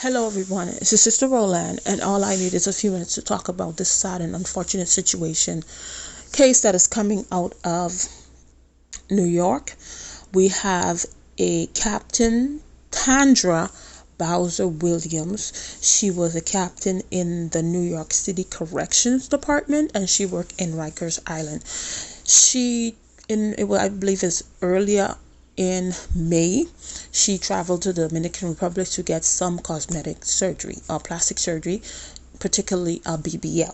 Hello everyone, it's your sister Roland, and all I need is a few minutes to talk about this sad and unfortunate situation case that is coming out of New York. We have a Captain Tandra Bowser Williams. She was a captain in the New York City Corrections Department, and she worked in Rikers Island. I believe it's earlier in May, she traveled to the Dominican Republic to get some cosmetic surgery or plastic surgery, particularly a BBL.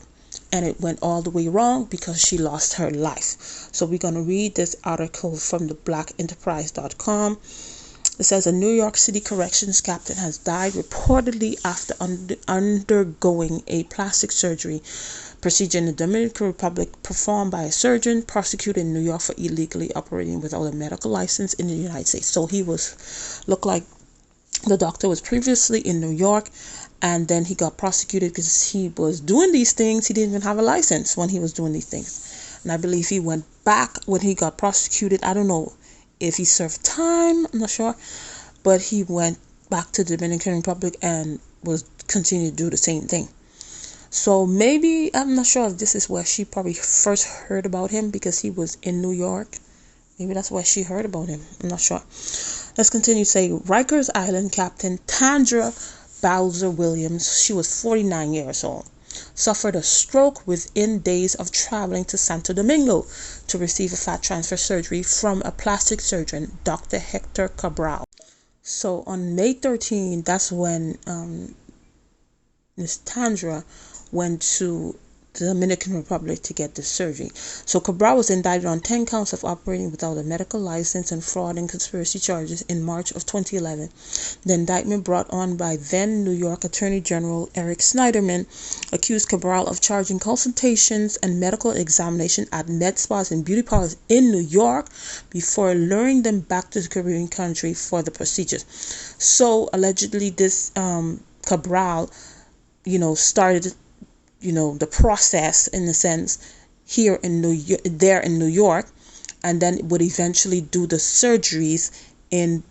And it went all the way wrong because she lost her life. So we're going to read this article from the blackenterprise.com. It says a New York City corrections captain has died reportedly after undergoing a plastic surgery procedure in the Dominican Republic performed by a surgeon prosecuted in New York for illegally operating without a medical license in the United States. So looked like the doctor was previously in New York, and then he got prosecuted because he was doing these things. He didn't even have a license when he was doing these things. And I believe he went back when he got prosecuted. I don't know if he served time, I'm not sure, but he went back to the Dominican Republic and was continued to do the same thing. So maybe, I'm not sure if this is where she probably first heard about him because he was in New York. Maybe that's where she heard about him. I'm not sure. Let's continue to say Rikers Island Captain Tandra Bowser Williams, she was 49 years old, suffered a stroke within days of traveling to Santo Domingo to receive a fat transfer surgery from a plastic surgeon, Dr. Hector Cabral. So on May 13, that's when Ms. Tandra went to the Dominican Republic to get the surgery. So Cabral was indicted on 10 counts of operating without a medical license and fraud and conspiracy charges in March of 2011. The indictment brought on by then New York Attorney General Eric Snyderman accused Cabral of charging consultations and medical examination at med spas and beauty parlors in New York before luring them back to the Caribbean country for the procedures. So allegedly this Cabral, started the process in a sense here in New York, and then would eventually do the surgeries in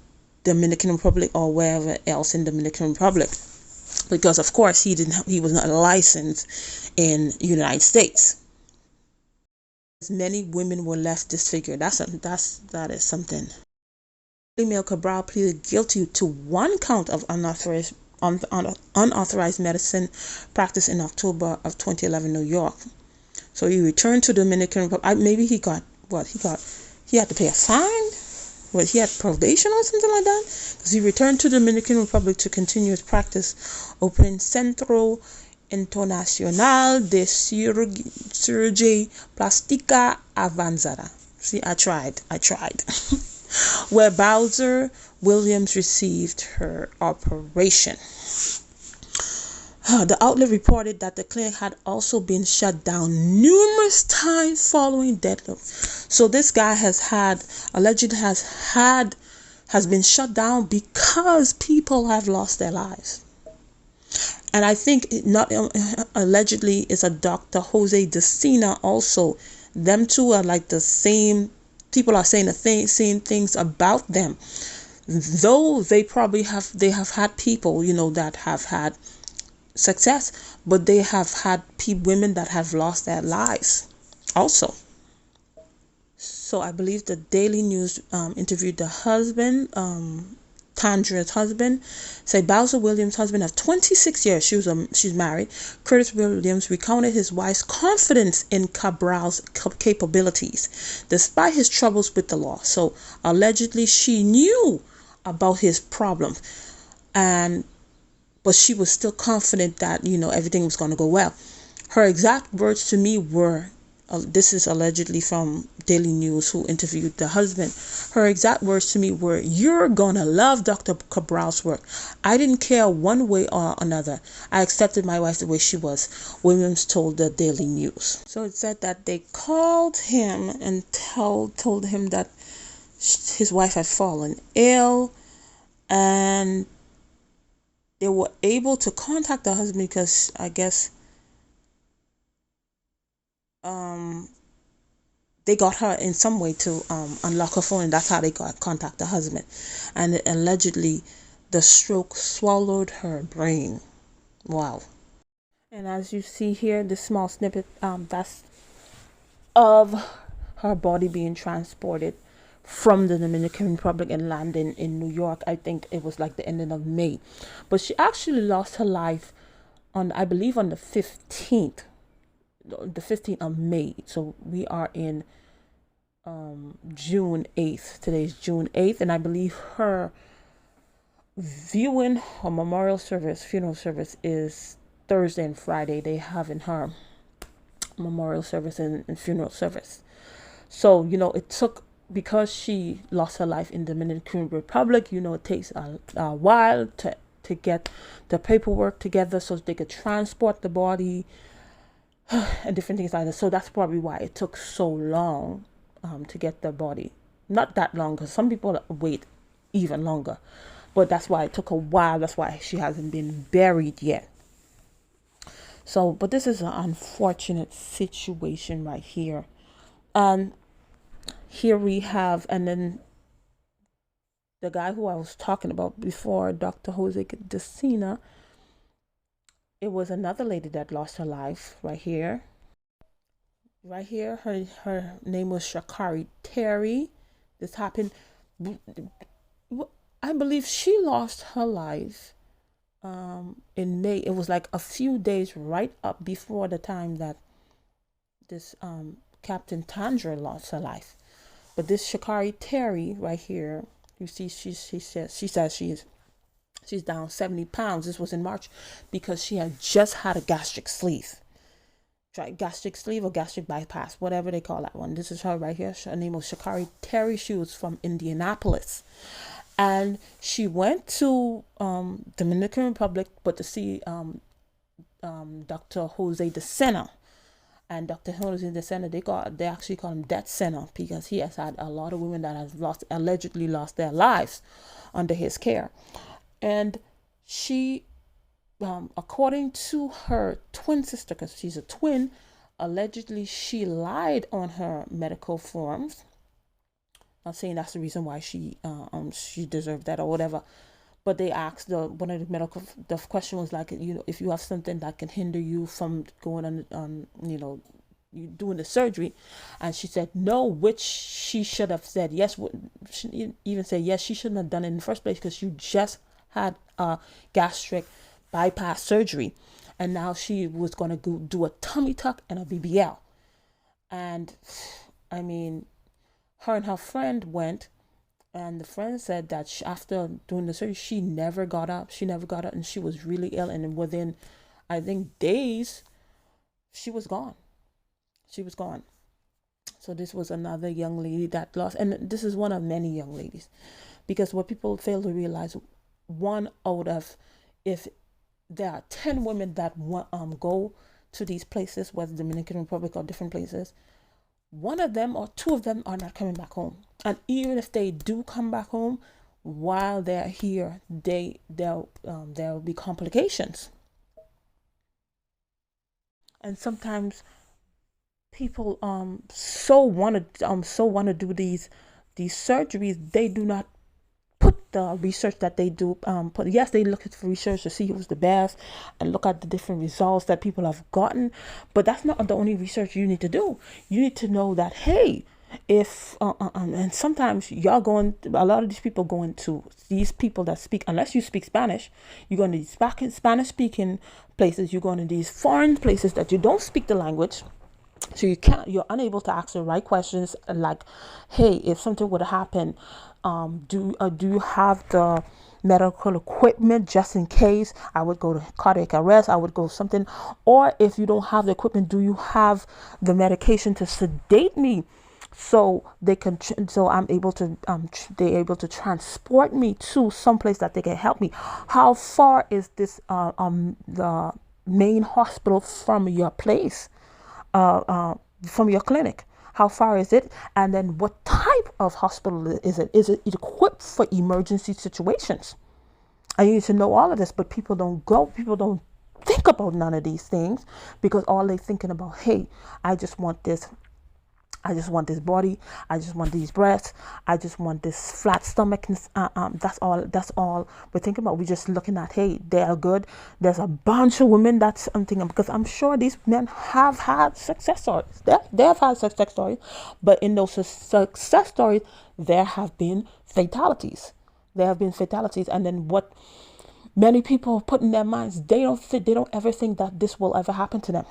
Dominican Republic or wherever else in Dominican Republic, because of course he was not licensed in United States. As many women were left disfigured. That is something. Female Cabral pleaded guilty to one count of unauthorized medicine practice in October of 2011 New York. So he returned to Dominican Republic. Maybe he got he had to pay a fine. He had probation or something like that, because he returned to Dominican Republic to continue his practice, opening Centro Internacional de Cirugía Plástica Avanzada. See, I tried. Where Bowser Williams received her operation. The outlet reported that the clinic had also been shut down numerous times following deadlock. So this guy has been shut down because people have lost their lives. And I think allegedly is a Dr. Jose Decina also. Them two are like the same. People are saying same things about them, though they have had people that have had success, but they have had women that have lost their lives also. So I believe the Daily News interviewed the husband, Tandra's husband, said Bowser Williams' husband of 26 years, she's married, Curtis Williams, recounted his wife's confidence in Cabral's capabilities, despite his troubles with the law. So allegedly she knew about his problems, but she was still confident that everything was going to go well. Her exact words to me were, this is allegedly from Daily News, who interviewed the husband. Her exact words to me were, "You're gonna love Dr. Cabral's work. I didn't care one way or another. I accepted my wife the way she was," Williams told the Daily News. So it said that they called him and told him that his wife had fallen ill, and they were able to contact the husband because I guess they got her in some way to unlock her phone, and that's how they got contact the husband. And allegedly The stroke swallowed her brain. Wow. And as you see here, this small snippet, that's of her body being transported from the Dominican Republic and landing in New York. I think it was like the ending of May. But she actually lost her life on, I believe, on the 15th of May. So we are in June 8th. Today's June 8th. And I believe her viewing her memorial service, funeral service, is Thursday and Friday. They have in her memorial service and funeral service. So, it took, because she lost her life in the Dominican Republic, it takes a while to get the paperwork together so they could transport the body and different things like that. So that's probably why it took so long to get the body. Not that long, because some people wait even longer. But that's why it took a while. That's why she hasn't been buried yet. So, but this is an unfortunate situation right here. And here we have, and then the guy who I was talking about before, Dr. Jose Decina, it was another lady that lost her life right here. Right here, her name was Shakari Terry. This happened, I believe she lost her life in May. It was like a few days right up before the time that this Captain Tandra lost her life. But this Shakari Terry right here, you see, she says she's down 70 pounds. This was in March because she had just had a gastric sleeve. Gastric sleeve or gastric bypass, whatever they call that one. This is her right here. Her name was Shakari Terry. She was from Indianapolis. And she went to Dominican Republic, but to see Dr. Jose Decina. And Dr. Jose Decina, they actually call him Death Center because he has had a lot of women that have allegedly lost their lives under his care. And she, according to her twin sister, because she's a twin, allegedly she lied on her medical forms. Not saying that's the reason why she deserved that or whatever, but they asked the question was like, if you have something that can hinder you from going on you doing the surgery, and she said no, which she should have said yes. She even said yes, she shouldn't have done it in the first place because you just had a gastric bypass surgery, and now she was going to go do a tummy tuck and a BBL. And I mean, her and her friend went, and the friend said that after doing the surgery, she never got up, and she was really ill, and within, I think, days, she was gone. So this was another young lady that lost, and this is one of many young ladies, because what people fail to realize, one out of, if there are 10 women that go to these places, whether Dominican Republic or different places, one of them or two of them are not coming back home. And even if they do come back home, while they're here, there will be complications. And sometimes people so want to do these surgeries, they do not put the research that they do. Yes, they look at research to see who's the best and look at the different results that people have gotten, but that's not the only research you need to do. You need to know that, hey, if and sometimes a lot of these people going to these people that speak, unless you speak Spanish, you're going to these Spanish speaking places, you're going to these foreign places that you don't speak the language. So you're unable to ask the right questions, like, hey, if something would happen, do you have the medical equipment just in case I would go to cardiac arrest, I would go something, or if you don't have the equipment, do you have the medication to sedate me so I'm able to they're able to transport me to someplace that they can help me. How far is this the main hospital from your place, from your clinic? How far is it? And then what type of hospital is it? Is it equipped for emergency situations? I need to know all of this, but people don't think about none of these things, because all they're thinking about, hey, I just want this I just want this body. I just want these breasts. I just want this flat stomach. That's all. That's all we're thinking about. We're just looking at, hey, they are good. There's a bunch of women that's I'm thinking, because I'm sure these men have had success stories. They have had success stories, but in those success stories, there have been fatalities. There have been fatalities, and then what many people put in their minds, they don't ever think that this will ever happen to them.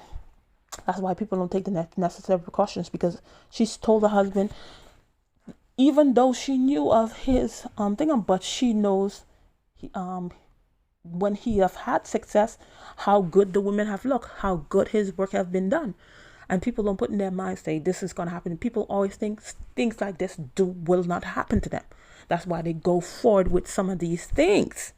That's why people don't take the necessary precautions, because she's told her husband, even though she knew of his thing, but she knows he, when he have had success, how good the women have looked, how good his work have been done. And people don't put in their minds, say this is going to happen. People always think things like this will not happen to them. That's why they go forward with some of these things.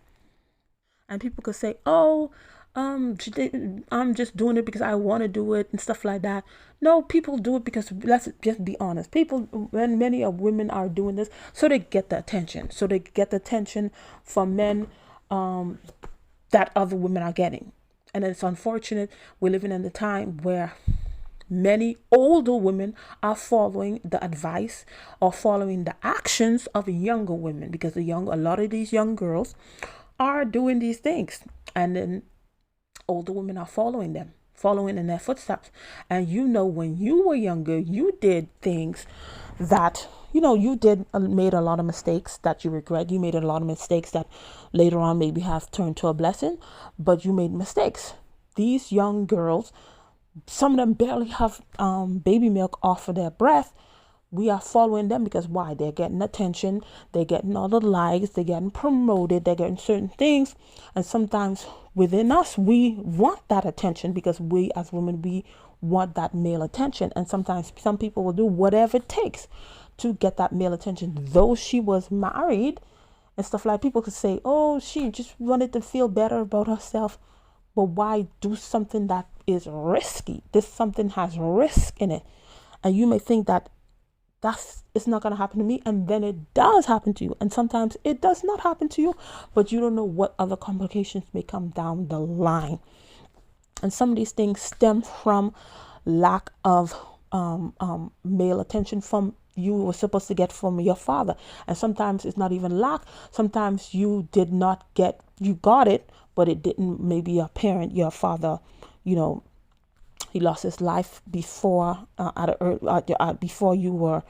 And people could say, oh, I'm just doing it because I want to do it and stuff like that. No, people do it because, let's just be honest, people, when many of women are doing this, so they get the attention. So they get the attention from men that other women are getting. And it's unfortunate we're living in the time where many older women are following the advice or following the actions of younger women, because a lot of these young girls are doing these things, and then older women are following them, following in their footsteps. And when you were younger, you did things that you made a lot of mistakes that you regret. You made a lot of mistakes that later on maybe have turned to a blessing, but you made mistakes. These young girls, some of them barely have baby milk off of their breath. We are following them because why? They're getting attention, they're getting all the likes, they're getting promoted, they're getting certain things. And sometimes within us, we want that attention, because we as women, we want that male attention. And sometimes some people will do whatever it takes to get that male attention. Though she was married and stuff, like, people could say, oh, she just wanted to feel better about herself. But why do something that is risky? This something has risk in it. And you may think that it's not going to happen to me, and then it does happen to you. And sometimes it does not happen to you, but you don't know what other complications may come down the line. And some of these things stem from lack of male attention from you were supposed to get from your father. And sometimes it's not even lack. Sometimes you got it, but it didn't. Maybe your parent, your father, he lost his life before before you were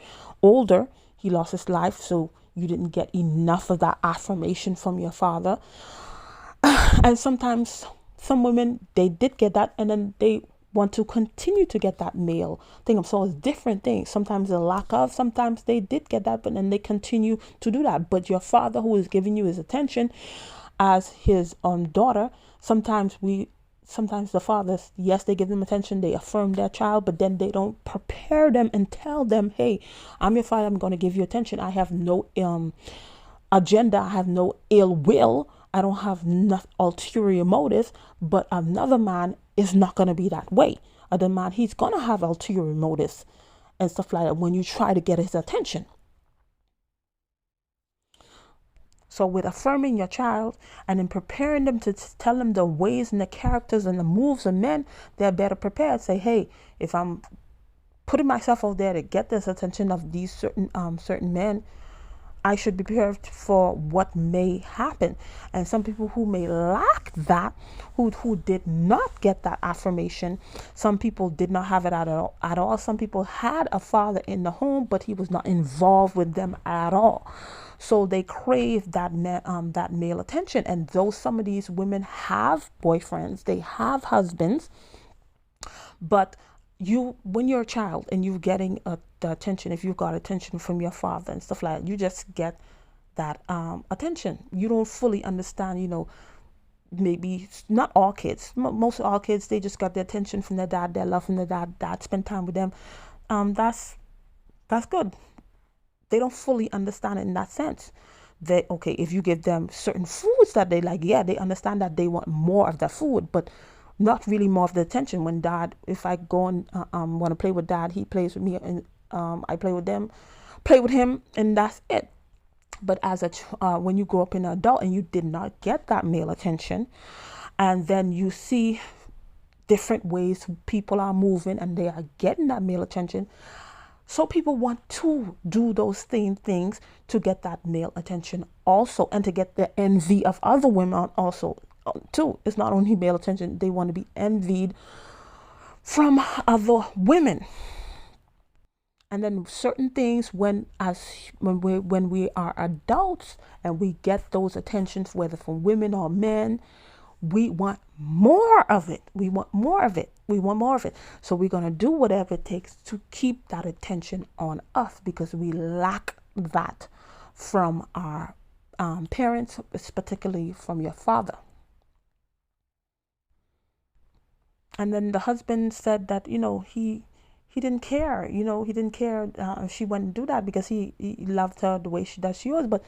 older. He lost his life, so you didn't get enough of that affirmation from your father. And sometimes some women, they did get that, and then they want to continue to get that male thing. So it's different things. Sometimes the lack of, sometimes they did get that, but then they continue to do that. But your father, who is giving you his attention as his daughter, sometimes the fathers, yes, they give them attention, they affirm their child, but then they don't prepare them and tell them, hey, I'm your father, I'm going to give you attention. I have no agenda, I have no ill will, I don't have ulterior motives. But another man is not going to be that way. Other man, he's going to have ulterior motives and stuff like that when you try to get his attention. So with affirming your child and in preparing them to tell them the ways and the characters and the moves of men, they're better prepared. Say, hey, if I'm putting myself out there to get this attention of these certain men, I should be prepared for what may happen. And some people who may lack that, who did not get that affirmation, some people did not have it at all. Some people had a father in the home, but he was not involved with them at all. So they crave that male attention. And though some of these women have boyfriends, they have husbands, but when you're a child and you're getting the attention, if you've got attention from your father and stuff like that, you just get that attention. You don't fully understand, maybe not all kids, most of all kids, they just got the attention from their dad, their love from their dad spend time with them. That's good. They don't fully understand it in that sense. If you give them certain foods that they like, yeah, they understand that they want more of that food, but not really more of the attention. When dad, if I go and want to play with dad, he plays with me, and I play with him, and that's it. But when you grow up in an adult and you did not get that male attention, and then you see different ways people are moving and they are getting that male attention, So people want to do those same things to get that male attention also, and to get the envy of other women also too. It's not only male attention, they want to be envied from other women. And then certain things, when we are adults and we get those attentions, whether from women or men, we want more of it. We want more of it. We want more of it. So we're going to do whatever it takes to keep that attention on us, because we lack that from our parents, particularly from your father. And then the husband said that, he didn't care, he didn't care if she wouldn't do that, because he loved her the way that she was. But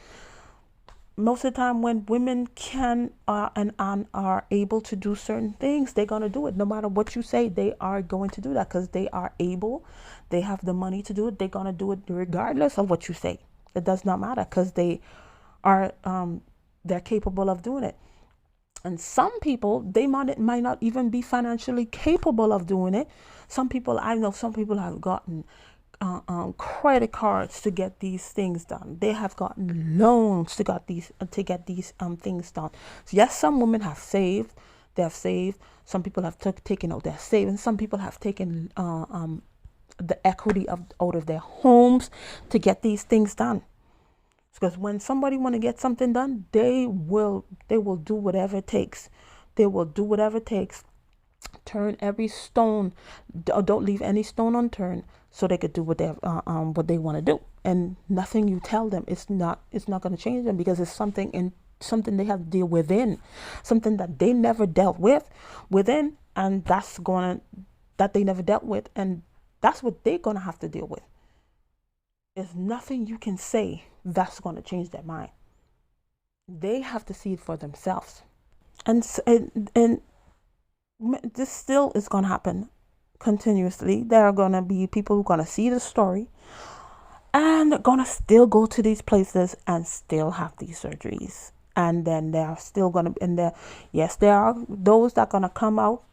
most of the time when women can and are able to do certain things, they're going to do it. No matter what you say, they are going to do that, because they are able, they have the money to do it. They're going to do it regardless of what you say. It does not matter, because they are they're capable of doing it. And some people, they might not even be financially capable of doing it. I know some people have gotten credit cards to get these things done. They have gotten loans to get these things done. So yes, some women have saved. They have saved. Some people have taken out their savings. Some people have taken the equity out of their homes to get these things done. Because when somebody want to get something done, they will do whatever it takes. They will do whatever it takes. Turn every stone. Don't leave any stone unturned, so they could do what they want to do. And nothing you tell them, it's not going to change them, because it's something they have to deal within, something that they never dealt with within, and that they never dealt with, and that's what they're gonna have to deal with. There's nothing you can say that's going to change their mind. They have to see it for themselves. And this still is going to happen continuously. There are going to be people who are going to see the story and going to still go to these places and still have these surgeries. And then there are still going to, there are those that are going to come out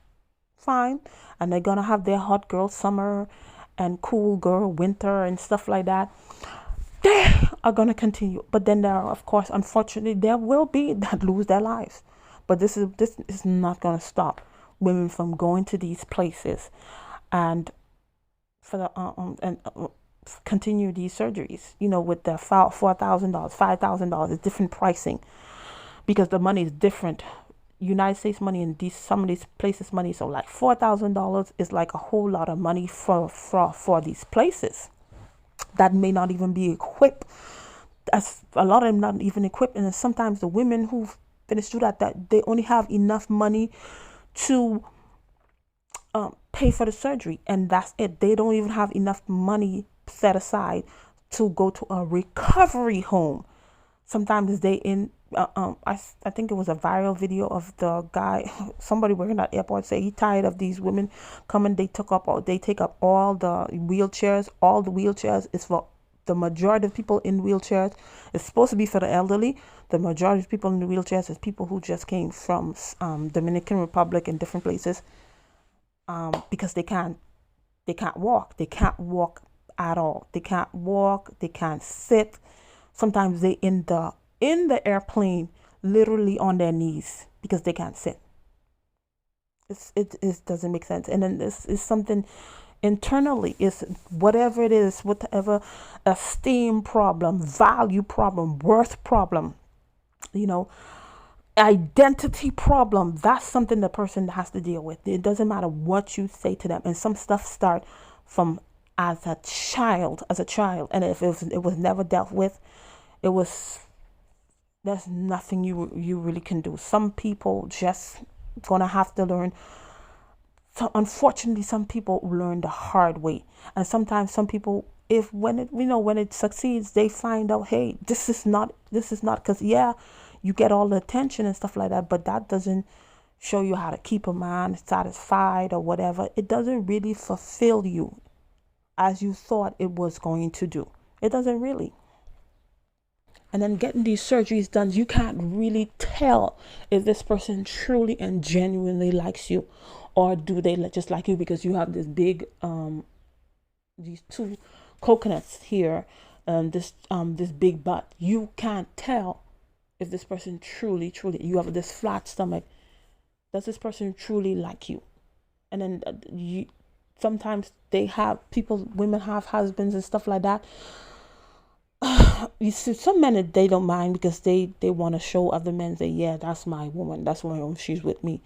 fine, and they're going to have their hot girl summer and cool girl winter and stuff like that. They are going to continue. But then there are, of course, unfortunately, there will be that lose their lives. But this is not going to stop women from going to these places and for the continue these surgeries, with the $4,000, $5,000. It's different pricing, because the money is different. United States money and some of these places money, so like $4,000 is like a whole lot of money for these places that may not even be equipped. As a lot of them not even equipped, and then sometimes the women who finish through that they only have enough money to pay for the surgery, and that's it. They don't even have enough money set aside to go to a recovery home. Sometimes I think it was a viral video of the guy, somebody working at the airport, say he tired of these women coming. They take up all the wheelchairs. All the wheelchairs is for the majority of people in wheelchairs. It's supposed to be for the elderly. The majority of people in the wheelchairs is people who just came from Dominican Republic and different places, because they can't walk. They can't walk at all. They can't walk. They can't sit. Sometimes they in the airplane literally on their knees because they can't sit. It doesn't make sense. And then this is something internally, is whatever it is, whatever esteem problem, value problem, worth problem, identity problem. That's something the person has to deal with. It doesn't matter what you say to them. And some stuff start from as a child. And if it was never dealt with, there's nothing you really can do. Some people just gonna have to learn. So unfortunately, some people learn the hard way, and sometimes some people, when it succeeds, they find out, hey, this is not, because you get all the attention and stuff like that, but that doesn't show you how to keep a man satisfied or whatever. It doesn't really fulfill you as you thought it was going to do. It doesn't really. And then getting these surgeries done, you can't really tell if this person truly and genuinely likes you, or do they just like you because you have this big, these two coconuts here, this big butt. You can't tell if this person truly, you have this flat stomach. Does this person truly like you? And then sometimes women have husbands and stuff like that. You see, some men, they don't mind because they want to show other men, say, yeah, that's my woman, that's my woman, she's with me.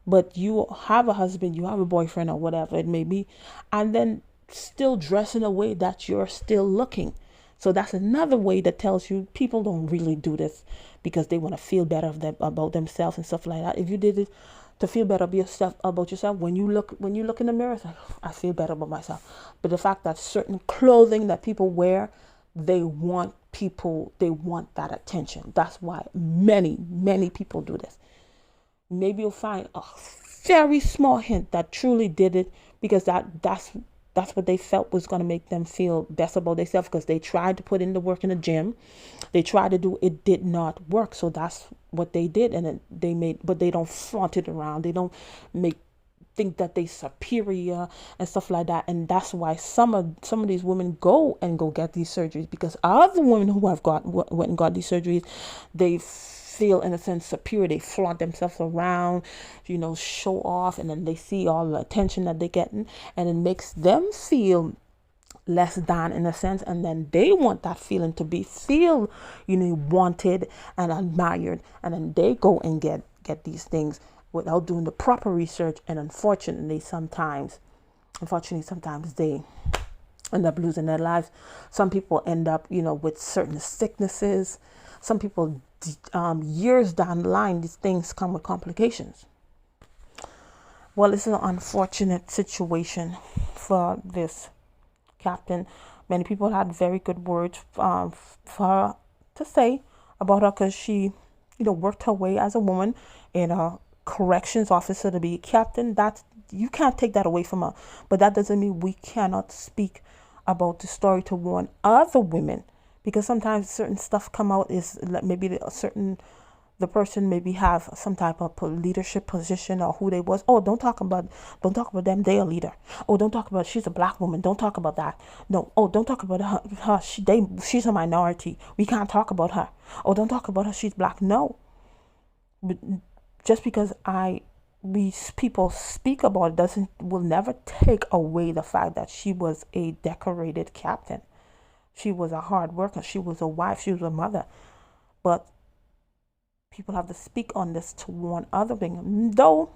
But you have a husband, you have a boyfriend or whatever it may be, and then still dress in a way that you're still looking. So that's another way that tells you people don't really do this because they want to feel better about themselves and stuff like that. If you did it to feel better about yourself, when you look in the mirror, it's like, oh, I feel better about myself. But the fact that certain clothing that people wear, they want that attention. That's why many people do this. Maybe you'll find a very small hint that truly did it because that's what they felt was going to make them feel best about themselves, because they tried to put in the work in the gym. They tried to do it, did not work. So that's what they did. And then but they don't flaunt it around. They don't think that they superior and stuff like that. And that's why some of these women go get these surgeries, because other women who have went and got these surgeries, they feel in a sense superior. They flaunt themselves around, show off, and then they see all the attention that they're getting, and it makes them feel less than in a sense, and then they want that feeling to feel wanted and admired, and then they go and get these things without doing the proper research. And unfortunately sometimes they end up losing their lives. Some people end up with certain sicknesses. Some people years down the line, these things come with complications. Well, it's an unfortunate situation for this captain. Many people had very good words for her to say about her, because she worked her way as a woman in a corrections officer to be a captain. That you can't take that away from her, but that doesn't mean we cannot speak about the story to warn other women, because sometimes certain stuff come out is maybe the person maybe have some type of leadership position or who they was. Oh, don't talk about them, they're a leader. Oh, don't talk about she's a black woman, don't talk about that. No. Oh, don't talk about her. She's a minority, we can't talk about her. Oh, don't talk about her, she's black. No, but just because people speak about it will never take away the fact that she was a decorated captain. She was a hard worker, she was a wife, she was a mother. But people have to speak on this to warn other women. Though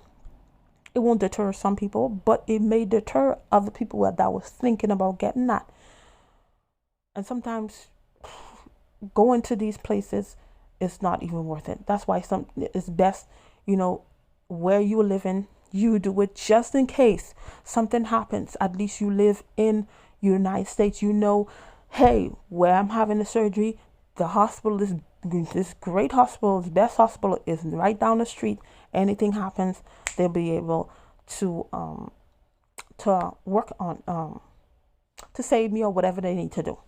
it won't deter some people, but it may deter other people that was thinking about getting that. And sometimes going to these places is not even worth it. That's why it's best, where you live in, you do it just in case something happens. At least you live in United States. Hey, where I'm having the surgery, the hospital is this great hospital, this best hospital is right down the street. Anything happens, they'll be able to work on to save me or whatever they need to do.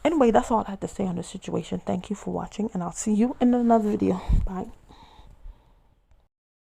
Anyway, that's all I had to say on the situation. Thank you for watching, and I'll see you in another video. Bye.